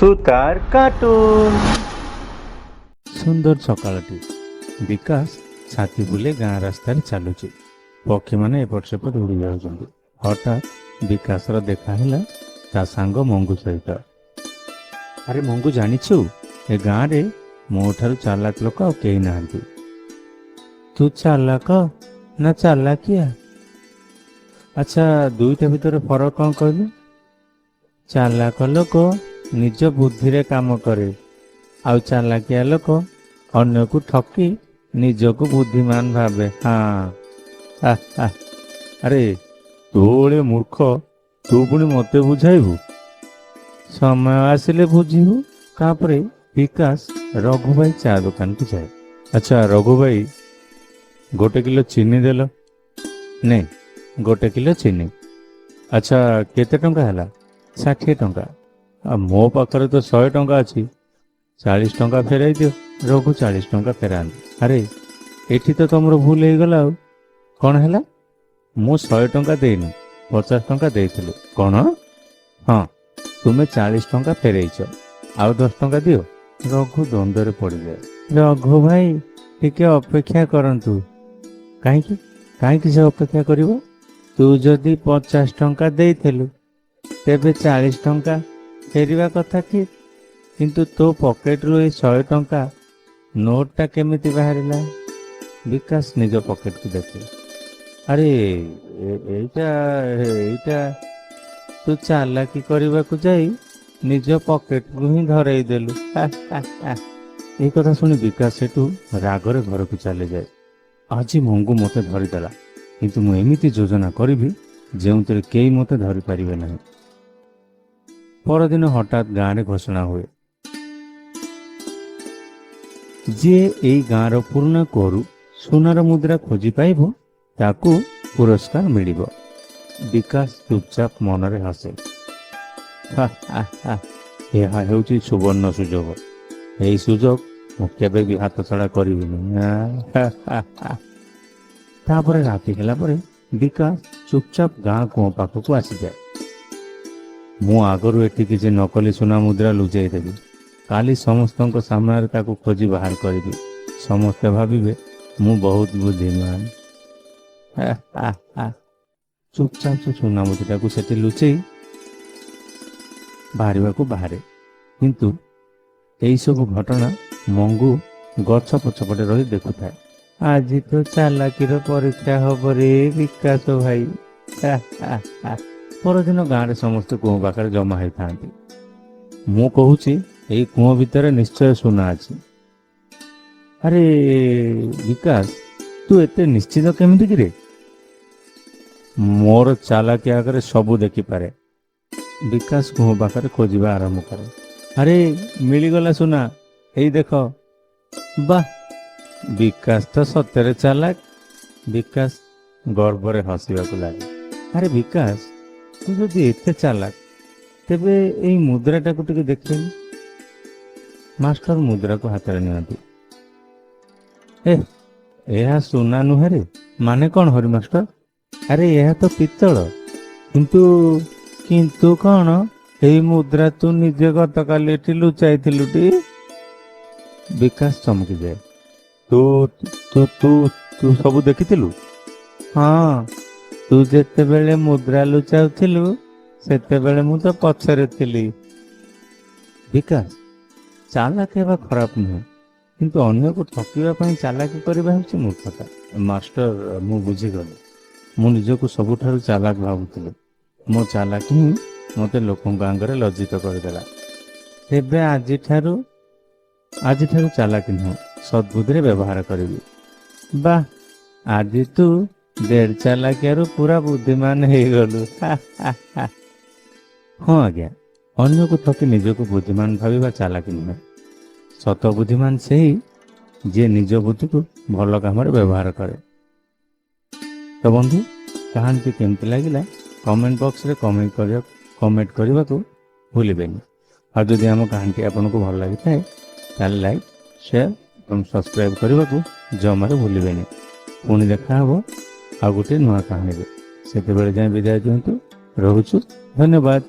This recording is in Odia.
ସୁତାର କାର୍ଟୁନ। ସୁନ୍ଦର ସକାଳଟି। ବିକାଶ ଛାତି ବୁଲେ ଗାଁ ରାସ୍ତାରେ ଚାଲୁଛି। ପକ୍ଷୀମାନେ ଏପଟ ସେପଟ ଉଡ଼ି ଯାଉଛନ୍ତି। ହଠାତ୍ ବିକାଶର ଦେଖା ହେଲା ତା ସାଙ୍ଗ ମଙ୍ଗୁ ସହିତ। ଆରେ ମଙ୍ଗୁ, ଜାଣିଛୁ ଏ ଗାଁରେ ମୋ ଠାରୁ ଚାଲାକ ଲୋକ ଆଉ କେହି ନାହାନ୍ତି। ତୁ ଚାଲାକ ନା ଚାଲାକିଆ? ଆଚ୍ଛା, ଦୁଇଟା ଭିତରେ ଫରକ କ'ଣ କହିଲୁ? ଚାଲାକ ଲୋକ ନିଜ ବୁଦ୍ଧିରେ କାମ କରେ, ଆଉ ଚାଲାକିଆ ଲୋକ ଅନ୍ୟକୁ ଠକି ନିଜକୁ ବୁଦ୍ଧିମାନ ଭାବେ। ହଁ, ଆରେ ତୋ ଭଳିଆ ମୂର୍ଖ ତୁ ପୁଣି ମତେ ବୁଝାଇବୁ? ସମୟ ଆସିଲେ ବୁଝିବୁ। ତାପରେ ବିକାଶ ରଘୁଭାଇ ଚା ଦୋକାନକୁ ଯାଏ। ଆଚ୍ଛା ରଘୁଭାଇ, 1 କିଲୋ ଚିନି ଦେଲ। ନେ, 1 କିଲୋ ଚିନି। ଆଚ୍ଛା, କେତେ ଟଙ୍କା ହେଲା? 60 ଟଙ୍କା। ଆଉ ମୋ ପାଖରେ ତ 100 ଟଙ୍କା ଅଛି, 40 ଟଙ୍କା ଫେରାଇ ଦିଅ। ରଘୁ 40 ଟଙ୍କା ଫେରାନ୍ତି। ଆରେ ଏଠି ତ ତମର ଭୁଲ ହେଇଗଲା। ଆଉ କ'ଣ ହେଲା? ମୁଁ 100 ଟଙ୍କା ଦେଇନି, 50 ଟଙ୍କା ଦେଇଥିଲି। କ'ଣ? ହଁ, ତୁମେ 40 ଟଙ୍କା ଫେରାଇଛ, ଆଉ 10 ଟଙ୍କା ଦିଅ। ରଘୁ ଦ୍ୱନ୍ଦ୍ୱରେ ପଡ଼ିଯାଏ। ରଘୁ ଭାଇ, ଟିକେ ଅପେକ୍ଷା କରନ୍ତୁ। କାହିଁକି? କାହିଁକି ସେ ଅପେକ୍ଷା କରିବ? ତୁ ଯଦି 50 ଟଙ୍କା ଦେଇଥିଲୁ, ତେବେ 40 ଟଙ୍କା ଫେରିବା କଥା ଠିକ୍, କିନ୍ତୁ ତୋ ପକେଟରୁ ଏଇ 100 ଟଙ୍କା ନୋଟଟା କେମିତି ବାହାରିଲା? ବିକାଶ ନିଜ ପକେଟକୁ ଦେଖେ। ଆରେ ଏଇଟା ତୁ ଚାଲାକି କରିବାକୁ ଯାଇ ନିଜ ପକେଟକୁ ହିଁ ଧରେଇ ଦେଲୁ। ଏଇ କଥା ଶୁଣି ବିକାଶ ସେଠୁ ରାଗରେ ଘରକୁ ଚାଲିଯାଏ। ଆଜି ମଙ୍ଗୁ ମୋତେ ଧରିଦେଲା, କିନ୍ତୁ ମୁଁ ଏମିତି ଯୋଜନା କରିବି ଯେଉଁଥିରେ କେହି ମୋତେ ଧରିପାରିବେ ନାହିଁ। ପରଦିନ ହଠାତ୍ ଗାଁରେ ଘୋଷଣା ହୁଏ, ଯିଏ ଏଇ ଗାଁର ପୁରୁଣା କୂଅରୁ ସୁନାର ମୁଦ୍ରା ଖୋଜି ପାଇବ ତାକୁ ପୁରସ୍କାର ମିଳିବ। ବିକାଶ ଚୁପଚାପ ମନରେ ହସେ। ଏହା ହେଉଛି ସୁବର୍ଣ୍ଣ ସୁଯୋଗ। ଏହି ସୁଯୋଗ ମୁଁ କେବେ ବି ହାତଛଡ଼ା କରିବିନି। ତାପରେ ରାତି ହେଲା ପରେ ବିକାଶ ଚୁପଚାପ ଗାଁ କୂଅ ପାଖକୁ ଆସିଯାଏ। ମୁଁ ଆଗରୁ ଏଠି କିଛି ନକଲି ସୁନା ମୁଦ୍ରା ଲୁଚେଇ ଦେବି। କାଲି ସମସ୍ତଙ୍କ ସାମ୍ନାରେ ତାକୁ ଖୋଜି ବାହାର କରିବି। ସମସ୍ତେ ଭାବିବେ ମୁଁ ବହୁତ ବୁଦ୍ଧିମାନ। ଚୁପଚାପ ସେ ସୁନା ମୁଦ୍ରାକୁ ସେଠି ଲୁଚେଇ ବାହାରିବାକୁ ବାହାରେ। କିନ୍ତୁ ଏଇସବୁ ଘଟଣା ମଙ୍ଗୁ ଗଛ ପଛପଟେ ରହି ଦେଖୁଥାଏ। ଆଜି ତ ଚାଲାକିର ପରୀକ୍ଷା ହବ ରେ ବିକାଶ ଭାଇ। ପରଦିନ ଗାଁରେ ସମସ୍ତେ କୂଅ ପାଖରେ ଜମା ହେଇଥାନ୍ତି। ମୁଁ କହୁଛି, ଏଇ କୂଅ ଭିତରେ ନିଶ୍ଚୟ ସୁନା ଅଛି। ଆରେ ବିକାଶ, ତୁ ଏତେ ନିଶ୍ଚିତ କେମିତି କିରେ? ମୋର ଚାଲାକି ଆଗରେ ସବୁ ଦେଖିପାରେ। ବିକାଶ କୂଅ ପାଖରେ ଖୋଜିବା ଆରମ୍ଭ କରେ। ଆରେ ମିଳିଗଲା ସୁନା, ଏଇ ଦେଖ। ବାଃ, ବିକାଶ ତ ସତରେ ଚାଲାକ। ବିକାଶ ଗର୍ବରେ ହସିବାକୁ ଲାଗେ। ଆରେ ବିକାଶ, ତୁ ଯଦି ଏତେ ଚାଲାକ, ତେବେ ଏଇ ମୁଦ୍ରାଟାକୁ ଟିକେ ଦେଖେଇଲୁ। ମାଷ୍ଟର ମୁଦ୍ରାକୁ ହାତରେ ନିଅନ୍ତି। ଏହା ସୁନା ନୁହେଁରେ। ମାନେ କ'ଣ ହରି ମାଷ୍ଟର? ଆରେ ଏହା ତ ପିତ୍ତଳ। କିନ୍ତୁ କ'ଣ? ଏଇ ମୁଦ୍ରା ତୁ ନିଜେ ଗତକାଲି ଏଠି ଲୁଚାଇଥିଲୁ ଟି? ବିକାଶ ଚମକିଯାଏ। ତୁ ତୁ ତୁ ତୁ ସବୁ ଦେଖିଥିଲୁ? ହଁ, ତୁ ଯେତେବେଳେ ମୁଦ୍ରା ଲୁଚାଉଥିଲୁ ସେତେବେଳେ ମୁଁ ତ ପଛରେ ଥିଲି। ବିକାଶ, ଚାଲାକ ହେବା ଖରାପ ନୁହେଁ, କିନ୍ତୁ ଅନ୍ୟକୁ ଠକିବା ପାଇଁ ଚାଲାକି କରିବା ହେଉଛି ମୂର୍ଖତା। ମାଷ୍ଟର, ମୁଁ ବୁଝିଗଲି। ମୁଁ ନିଜକୁ ସବୁଠାରୁ ଚାଲାକ ଭାବୁଥିଲି। ମୋ ଚାଲାକି ହିଁ ମୋତେ ଲୋକଙ୍କ ଆଗରେ ଲଜ୍ଜିତ କରିଦେଲା। ତେବେ ଆଜିଠାରୁ ଚାଲାକି ନୁହଁ, ସଦ୍ବୁଦ୍ଧିରେ ବ୍ୟବହାର କରିବି। ବାଃ, ଆଜି ତୁ ଦେଢ଼ ଚାଲାକିଆରୁ ପୁରା ବୁଦ୍ଧିମାନ ହେଇଗଲୁ। ହଁ ଆଜ୍ଞା, ଅନ୍ୟକୁ ଠକି ନିଜକୁ ବୁଦ୍ଧିମାନ ଭାବିବା ଚାଲାକି ନୁହେଁ। ସତ ବୁଦ୍ଧିମାନ ସେହି ଯିଏ ନିଜ ବୁଦ୍ଧିକୁ ଭଲ କାମରେ ବ୍ୟବହାର କରେ। ତ ବନ୍ଧୁ, କାହାଣୀଟି କେମିତି ଲାଗିଲା କମେଣ୍ଟ ବକ୍ସରେ କମେଣ୍ଟ କରିବାକୁ ଭୁଲିବେନି। ଆଉ ଯଦି ଆମ କାହାଣୀଟି ଆପଣଙ୍କୁ ଭଲ ଲାଗିଥାଏ ତାହେଲେ ଲାଇକ୍, ସେୟାର ଏବଂ ସବସ୍କ୍ରାଇବ୍ କରିବାକୁ ଜମାରୁ ଭୁଲିବେନି। ପୁଣି ଦେଖା ହେବ ଆଉ ଗୋଟିଏ ନୂଆ କାହାଣୀରେ। ସେତେବେଳେ ଯାଏଁ ବିଦାୟ ଦିଅନ୍ତୁ। ରହୁଛୁ। ଧନ୍ୟବାଦ।